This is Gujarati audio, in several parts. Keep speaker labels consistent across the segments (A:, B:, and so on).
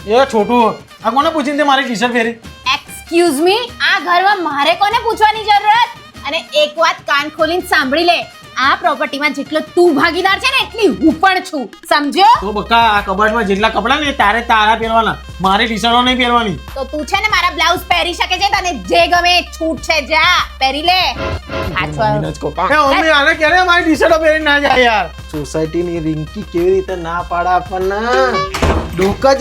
A: એ છોટું આ કોને પૂછીને તે મારી ટી-શર્ટ પહેરી?
B: એક્સક્યુઝ મી, આ ઘરમાં મારે કોને પૂછવાની જરૂરત? અને એક વાત કાન ખોલીને સાંભળી લે, આ પ્રોપર્ટીમાં જેટલો તું ભાગીદાર છે ને એટલી હું પણ છું, સમજ્યો?
A: તો બકા આ કબાટમાં જેટલા કપડા ને તારે તારા પહેરવાના, મારી ટી-શર્ટો નહીં પહેરવાની.
B: તો તું છે ને મારા બ્લાઉઝ પહેરી શકે છે, તને જે ગમે એ છૂટ છે, જા પહેરી લે.
A: મમ્મીને જ કહું. એ મમ્મી આને કહે ને મારી ટી-શર્ટો પહેરીને ના જાય યાર. સોસાયટીની રિંકી કેવી રીતે ના પાડે આપણને? ડોકા જ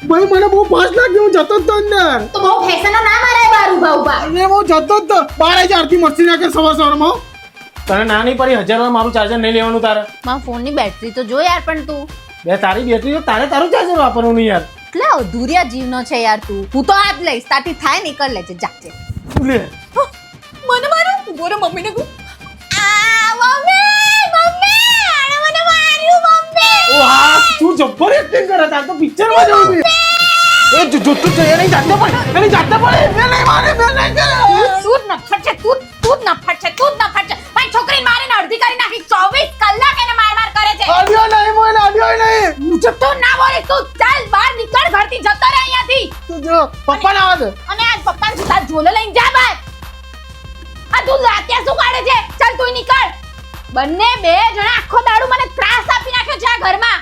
A: ભાઈ મને બહુ ફાસ્ટ લાગ્યું, હું જતો જ તો અંદર.
B: તો બહુ ફેશનો ના મારાય બાર ઊભા ઊભા.
A: અરે હું જતો જ તો 12,000 થી મસ્તી નાખે સવારમાં. તને ના નહીં પડી 1000 મારું ચાર્જર નહીં લેવાનું તારે?
B: મારા ફોનની બેટરી તો જો યાર. પણ તું
A: બે તારી બેટરી તો તારે તારું ચાર્જર વાપરવાનું યાર.
B: એટલે અધૂરિયા જીવનો છે યાર તું. હું તો આજ લઈશ, તારથી થાય નીકળ લેજે, જાજે.
A: લે
B: મને મારું બોરો મમ્મીને કહું. આ મમ્મી મમ્મી આને મને માર્યું મમ્મી.
A: વાહ તું જબ્બર એક્ટિંગ કરે, તાર તો પિક્ચર માં જવું છે. એ જો તું તો એની જાતે પડે, એની જાતે પડે. મે નહીં મારે, મે નહીં કરે.
B: તું જ નફટ છે, તું જ નફટ છે, તું જ નફટ છે. મારી છોકરીને મારીને અડધી કરી નાખી. 24 કલાક એને માર કરે છે.
A: આડ્યો નહીં મોય, આડ્યો નહીં.
B: તું ના બોલે, તું ચાલ બહાર નીકળ, ઘરથી જતો રહે અહીંયાથી.
A: તું જો પપ્પાને આવા દે.
B: અને આજ પપ્પાને સીધા ઝોલો લઈને જા બહાર. આ તું રાત્યા શું કાઢે છે? ચાલ તું નીકળ. બંને બે જણા આખો દાડો મને ત્રાસ આપી નાખ્યો છે આ ઘરમાં.